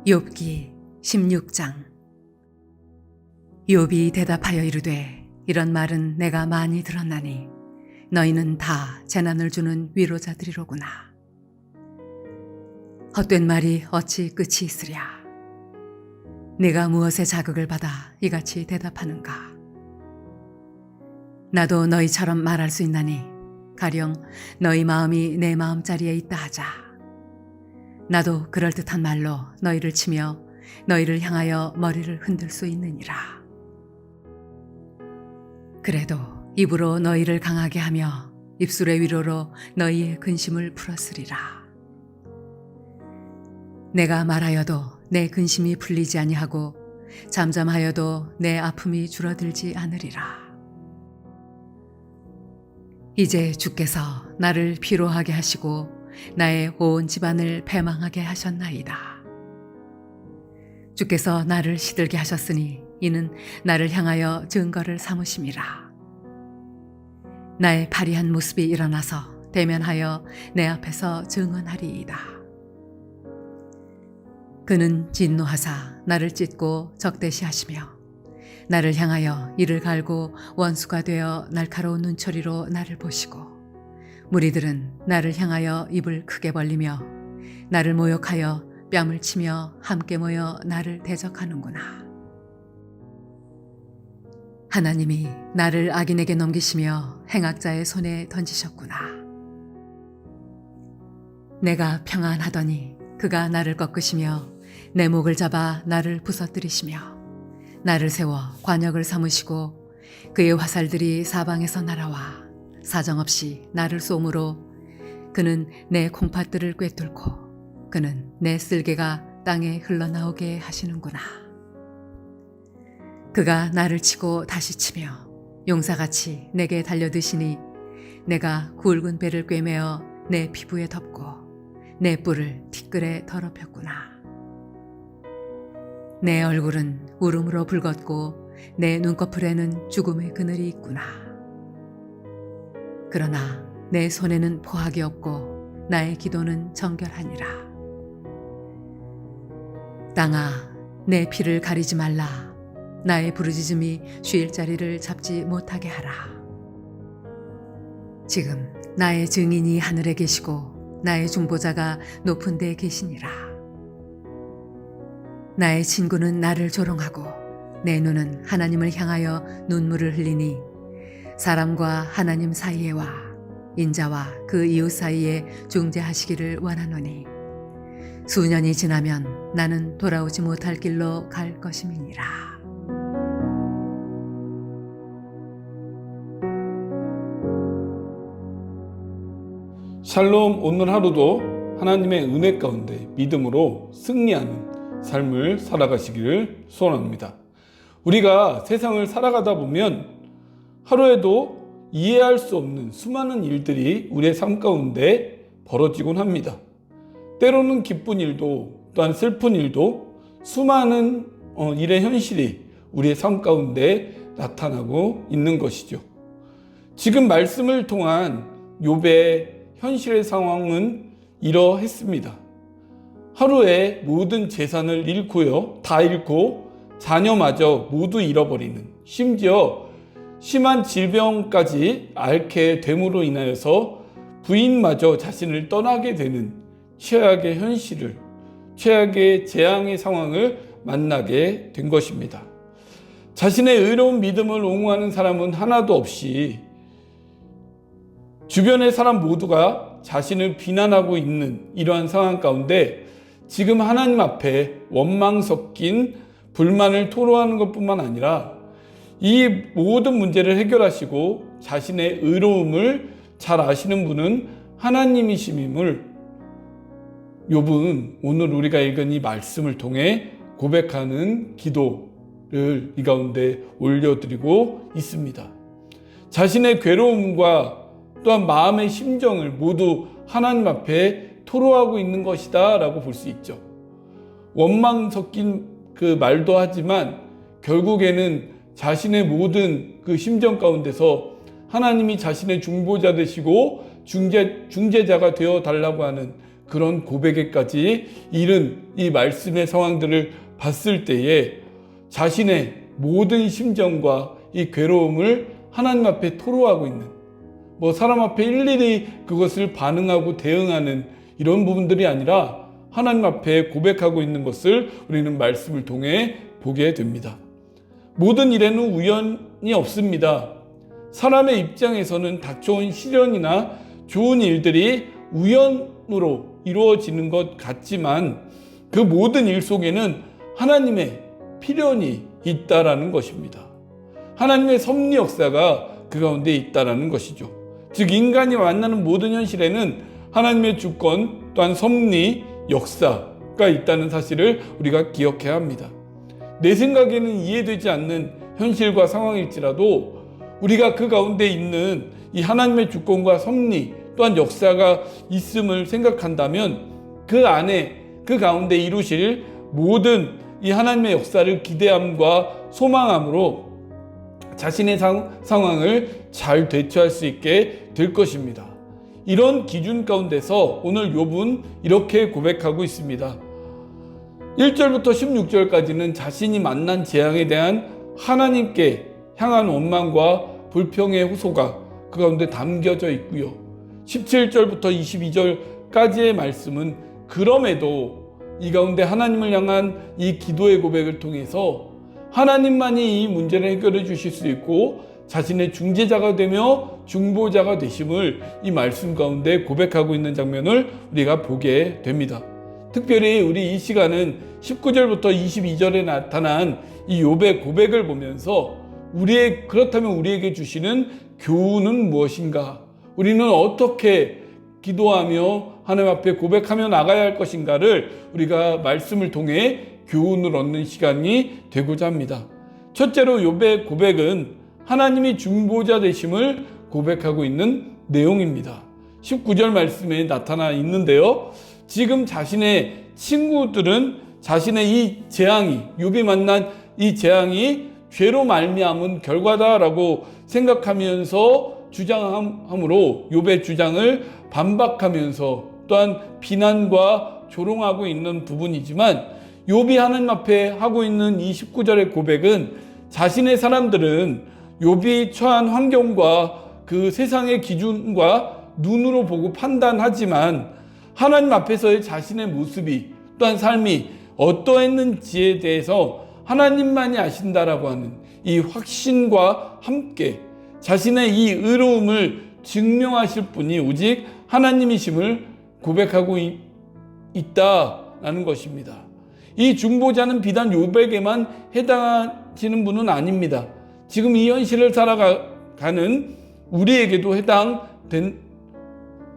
욥기 16장. 욥이 대답하여 이르되 이런 말은 내가 많이 들었나니 너희는 다 재난을 주는 위로자들이로구나. 헛된 말이 어찌 끝이 있으랴. 네가 무엇에 자극을 받아 이같이 대답하는가. 나도 너희처럼 말할 수 있나니 가령 너희 마음이 내 마음자리에 있다 하자. 나도 그럴듯한 말로 너희를 치며 너희를 향하여 머리를 흔들 수 있느니라. 그래도 입으로 너희를 강하게 하며 입술의 위로로 너희의 근심을 풀었으리라. 내가 말하여도 내 근심이 풀리지 아니하고 잠잠하여도 내 아픔이 줄어들지 않으리라. 이제 주께서 나를 피로하게 하시고 나의 온 집안을 패망하게 하셨나이다. 주께서 나를 시들게 하셨으니 이는 나를 향하여 증거를 삼으심이라. 나의 파리한 모습이 일어나서 대면하여 내 앞에서 증언하리이다. 그는 진노하사 나를 찢고 적대시하시며 나를 향하여 이를 갈고 원수가 되어 날카로운 눈초리로 나를 보시고 무리들은 나를 향하여 입을 크게 벌리며 나를 모욕하여 뺨을 치며 함께 모여 나를 대적하는구나. 하나님이 나를 악인에게 넘기시며 행악자의 손에 던지셨구나. 내가 평안하더니 그가 나를 꺾으시며 내 목을 잡아 나를 부서뜨리시며 나를 세워 관역을 삼으시고 그의 화살들이 사방에서 날아와 사정없이 나를 쏘므로 그는 내 콩팥들을 꿰뚫고 그는 내 쓸개가 땅에 흘러나오게 하시는구나. 그가 나를 치고 다시 치며 용사같이 내게 달려드시니 내가 굵은 배를 꿰매어 내 피부에 덮고 내 뿔을 티끌에 더럽혔구나. 내 얼굴은 울음으로 붉었고 내 눈꺼풀에는 죽음의 그늘이 있구나. 그러나 내 손에는 포악이 없고 나의 기도는 정결하니라. 땅아, 내 피를 가리지 말라. 나의 부르짖음이 쉴 자리를 잡지 못하게 하라. 지금 나의 증인이 하늘에 계시고 나의 중보자가 높은 데에 계시니라. 나의 친구는 나를 조롱하고 내 눈은 하나님을 향하여 눈물을 흘리니 사람과 하나님 사이에와 인자와 그 이웃 사이에 중재하시기를 원하노니 수년이 지나면 나는 돌아오지 못할 길로 갈 것임이니라. 샬롬. 오늘 하루도 하나님의 은혜 가운데 믿음으로 승리하는 삶을 살아가시기를 소원합니다. 우리가 세상을 살아가다 보면 하루에도 이해할 수 없는 수많은 일들이 우리의 삶 가운데 벌어지곤 합니다. 때로는 기쁜 일도 또한 슬픈 일도 수많은 일의 현실이 우리의 삶 가운데 나타나고 있는 것이죠. 지금 말씀을 통한 욥의 현실의 상황은 이러했습니다. 하루에 모든 재산을 잃고요. 다 잃고 자녀마저 모두 잃어버리는, 심지어 심한 질병까지 앓게 됨으로 인하여서 부인마저 자신을 떠나게 되는 최악의 현실을, 최악의 재앙의 상황을 만나게 된 것입니다. 자신의 의로운 믿음을 옹호하는 사람은 하나도 없이 주변의 사람 모두가 자신을 비난하고 있는 이러한 상황 가운데 지금 하나님 앞에 원망 섞인 불만을 토로하는 것뿐만 아니라 이 모든 문제를 해결하시고 자신의 의로움을 잘 아시는 분은 하나님이심임을 욥은 오늘 우리가 읽은 이 말씀을 통해 고백하는 기도를 이 가운데 올려드리고 있습니다. 자신의 괴로움과 또한 마음의 심정을 모두 하나님 앞에 토로하고 있는 것이다 라고 볼 수 있죠. 원망 섞인 그 말도 하지만 결국에는 자신의 모든 그 심정 가운데서 하나님이 자신의 중보자 되시고 중재자가 되어 달라고 하는 그런 고백에까지 이른 이 말씀의 상황들을 봤을 때에 자신의 모든 심정과 이 괴로움을 하나님 앞에 토로하고 있는, 사람 앞에 일일이 그것을 반응하고 대응하는 이런 부분들이 아니라 하나님 앞에 고백하고 있는 것을 우리는 말씀을 통해 보게 됩니다. 모든 일에는 우연이 없습니다. 사람의 입장에서는 닥쳐온 시련이나 좋은 일들이 우연으로 이루어지는 것 같지만 그 모든 일 속에는 하나님의 필연이 있다라는 것입니다. 하나님의 섭리 역사가 그 가운데 있다라는 것이죠. 즉 인간이 만나는 모든 현실에는 하나님의 주권 또한 섭리 역사가 있다는 사실을 우리가 기억해야 합니다. 내 생각에는 이해되지 않는 현실과 상황일지라도 우리가 그 가운데 있는 이 하나님의 주권과 섭리 또한 역사가 있음을 생각한다면 그 안에 그 가운데 이루실 모든 이 하나님의 역사를 기대함과 소망함으로 자신의 상황을 잘 대처할 수 있게 될 것입니다. 이런 기준 가운데서 오늘 욥은 이렇게 고백하고 있습니다. 1절부터 16절까지는 자신이 만난 재앙에 대한 하나님께 향한 원망과 불평의 호소가 그 가운데 담겨져 있고요. 17절부터 22절까지의 말씀은 그럼에도 이 가운데 하나님을 향한 이 기도의 고백을 통해서 하나님만이 이 문제를 해결해 주실 수 있고 자신의 중재자가 되며 중보자가 되심을 이 말씀 가운데 고백하고 있는 장면을 우리가 보게 됩니다. 특별히 우리 이 시간은 19절부터 22절에 나타난 이 욥의 고백을 보면서 그렇다면 우리에게 주시는 교훈은 무엇인가? 우리는 어떻게 기도하며 하나님 앞에 고백하며 나가야 할 것인가를 우리가 말씀을 통해 교훈을 얻는 시간이 되고자 합니다. 첫째로 욥의 고백은 하나님이 중보자 되심을 고백하고 있는 내용입니다. 19절 말씀에 나타나 있는데요. 지금 자신의 친구들은 자신의 이 재앙이, 욥이 만난 이 재앙이 죄로 말미암은 결과다라고 생각하면서 주장함으로 욥의 주장을 반박하면서 또한 비난과 조롱하고 있는 부분이지만 욥이 하나님 앞에 하고 있는 이 19절의 고백은 자신의 사람들은 욥이 처한 환경과 그 세상의 기준과 눈으로 보고 판단하지만 하나님 앞에서의 자신의 모습이 또한 삶이 어떠했는지에 대해서 하나님만이 아신다라고 하는 이 확신과 함께 자신의 이 의로움을 증명하실 분이 오직 하나님이심을 고백하고 있다라는 것입니다. 이 중보자는 비단 욥에게만 해당하시는 분은 아닙니다. 지금 이 현실을 살아가는 우리에게도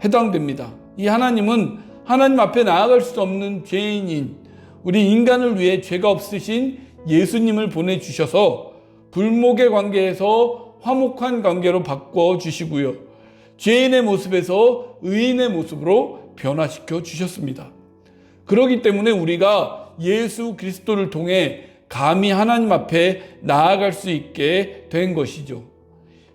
해당됩니다. 이 하나님은 하나님 앞에 나아갈 수 없는 죄인인 우리 인간을 위해 죄가 없으신 예수님을 보내주셔서 불목의 관계에서 화목한 관계로 바꿔주시고요. 죄인의 모습에서 의인의 모습으로 변화시켜 주셨습니다. 그렇기 때문에 우리가 예수 그리스도를 통해 감히 하나님 앞에 나아갈 수 있게 된 것이죠.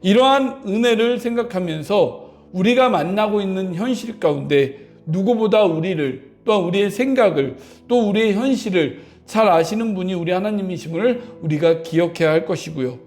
이러한 은혜를 생각하면서 우리가 만나고 있는 현실 가운데 누구보다 우리를 또한 우리의 생각을 또 우리의 현실을 잘 아시는 분이 우리 하나님이심을 우리가 기억해야 할 것이고요.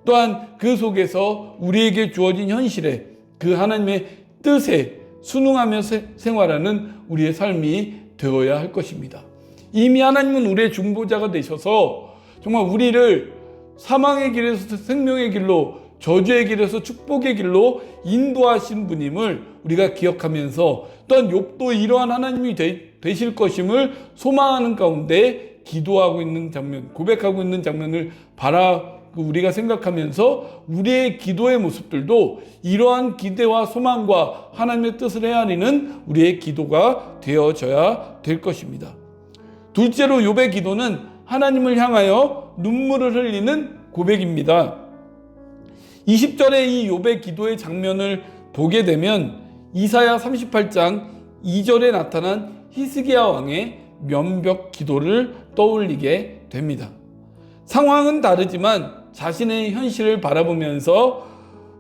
또한 그 속에서 우리에게 주어진 현실에 그 하나님의 뜻에 순응하며 생활하는 우리의 삶이 되어야 할 것입니다. 이미 하나님은 우리의 중보자가 되셔서 정말 우리를 사망의 길에서 생명의 길로, 저주의 길에서 축복의 길로 인도하신 분임을 우리가 기억하면서 또한 욥도 이러한 하나님이 되실 것임을 소망하는 가운데 기도하고 있는 장면, 고백하고 있는 장면을 우리가 생각하면서 우리의 기도의 모습들도 이러한 기대와 소망과 하나님의 뜻을 헤아리는 우리의 기도가 되어져야 될 것입니다. 둘째로 욥의 기도는 하나님을 향하여 눈물을 흘리는 고백입니다. 20절의 이 욥의 기도의 장면을 보게 되면 이사야 38장 2절에 나타난 히스기야 왕의 면벽 기도를 떠올리게 됩니다. 상황은 다르지만 자신의 현실을 바라보면서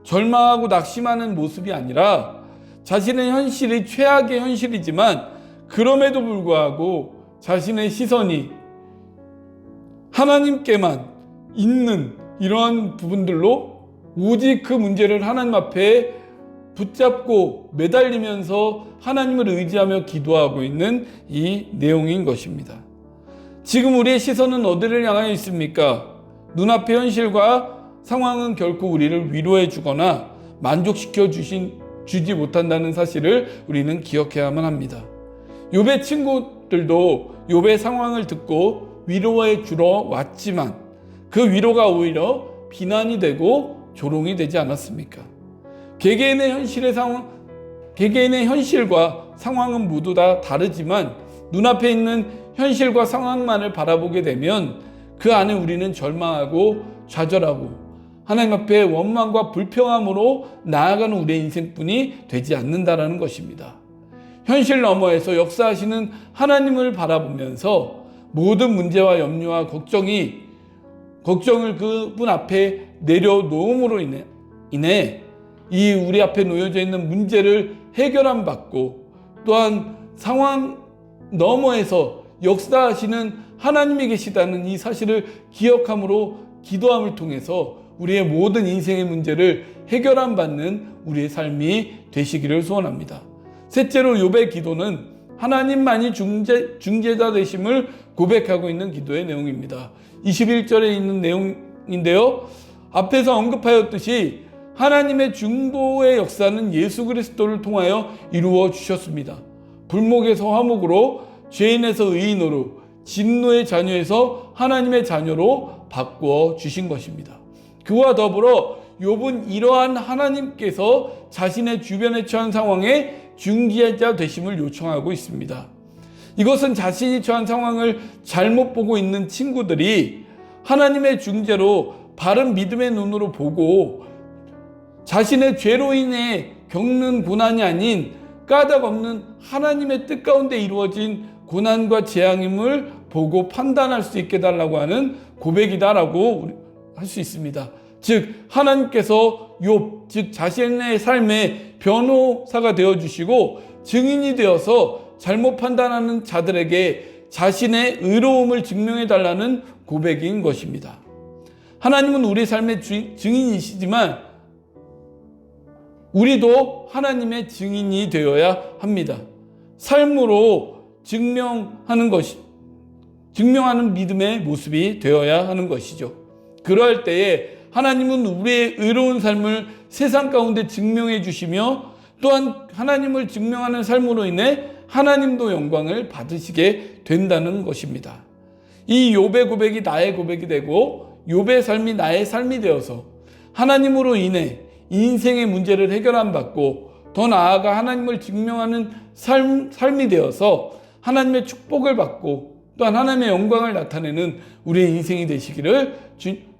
절망하고 낙심하는 모습이 아니라 자신의 현실이 최악의 현실이지만 그럼에도 불구하고 자신의 시선이 하나님께만 있는 이러한 부분들로 오직 그 문제를 하나님 앞에 붙잡고 매달리면서 하나님을 의지하며 기도하고 있는 이 내용인 것입니다. 지금 우리의 시선은 어디를 향하여 있습니까? 눈앞의 현실과 상황은 결코 우리를 위로해 주거나 만족시켜 주지 못한다는 사실을 우리는 기억해야만 합니다. 욥의 친구들도 욥의 상황을 듣고 위로해 주러 왔지만 그 위로가 오히려 비난이 되고 조롱이 되지 않았습니까? 개개인의 현실과 상황은 모두 다 다르지만 눈앞에 있는 현실과 상황만을 바라보게 되면 그 안에 우리는 절망하고 좌절하고 하나님 앞에 원망과 불평함으로 나아가는 우리의 인생뿐이 되지 않는다라는 것입니다. 현실 너머에서 역사하시는 하나님을 바라보면서 모든 문제와 염려와 걱정을 그분 앞에 내려놓음으로 인해 이 우리 앞에 놓여져 있는 문제를 해결함 받고 또한 상황 너머에서 역사하시는 하나님이 계시다는 이 사실을 기억함으로 기도함을 통해서 우리의 모든 인생의 문제를 해결함 받는 우리의 삶이 되시기를 소원합니다. 셋째로 욥의 기도는 하나님만이 중재자 되심을 고백하고 있는 기도의 내용입니다. 21절에 있는 내용인데요. 앞에서 언급하였듯이 하나님의 중보의 역사는 예수 그리스도를 통하여 이루어 주셨습니다. 불목에서 화목으로, 죄인에서 의인으로, 진노의 자녀에서 하나님의 자녀로 바꾸어 주신 것입니다. 그와 더불어 욥은 이러한 하나님께서 자신의 주변에 처한 상황에 중재자 되심을 요청하고 있습니다. 이것은 자신이 처한 상황을 잘못 보고 있는 친구들이 하나님의 중재로 바른 믿음의 눈으로 보고 자신의 죄로 인해 겪는 고난이 아닌 까닭 없는 하나님의 뜻 가운데 이루어진 고난과 재앙임을 보고 판단할 수 있게 달라고 하는 고백이다라고 할 수 있습니다. 즉 하나님께서 욥, 즉 자신의 삶의 변호사가 되어주시고 증인이 되어서 잘못 판단하는 자들에게 자신의 의로움을 증명해 달라는 고백인 것입니다. 하나님은 우리 삶의 증인이시지만 우리도 하나님의 증인이 되어야 합니다. 삶으로 증명하는 믿음의 모습이 되어야 하는 것이죠. 그럴 때에 하나님은 우리의 의로운 삶을 세상 가운데 증명해 주시며 또한 하나님을 증명하는 삶으로 인해 하나님도 영광을 받으시게 된다는 것입니다. 이 욥의 고백이 나의 고백이 되고 욥의 삶이 나의 삶이 되어서 하나님으로 인해 인생의 문제를 해결함 받고 더 나아가 하나님을 증명하는 삶이 되어서 하나님의 축복을 받고 또한 하나님의 영광을 나타내는 우리의 인생이 되시기를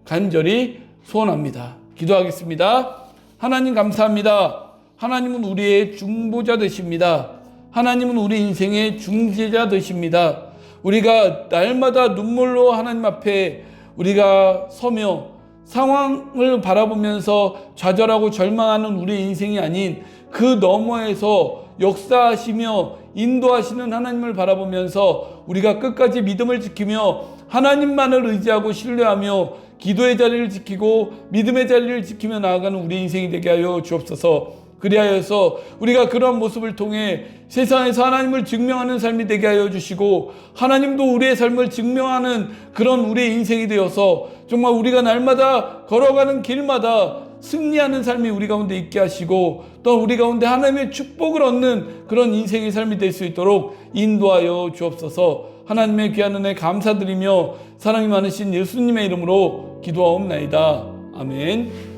간절히 소원합니다. 기도하겠습니다. 하나님 감사합니다. 하나님은 우리의 중보자 되십니다. 하나님은 우리 인생의 중재자 되십니다. 우리가 날마다 눈물로 하나님 앞에 우리가 서며 상황을 바라보면서 좌절하고 절망하는 우리의 인생이 아닌 그 너머에서 역사하시며 인도하시는 하나님을 바라보면서 우리가 끝까지 믿음을 지키며 하나님만을 의지하고 신뢰하며 기도의 자리를 지키고 믿음의 자리를 지키며 나아가는 우리 인생이 되게 하여 주옵소서. 그리하여서 우리가 그러한 모습을 통해 세상에서 하나님을 증명하는 삶이 되게 하여 주시고 하나님도 우리의 삶을 증명하는 그런 우리의 인생이 되어서 정말 우리가 날마다 걸어가는 길마다 승리하는 삶이 우리 가운데 있게 하시고 또 우리 가운데 하나님의 축복을 얻는 그런 인생의 삶이 될 수 있도록 인도하여 주옵소서. 하나님의 귀한 은혜 감사드리며 사랑이 많으신 예수님의 이름으로 기도하옵나이다. 아멘.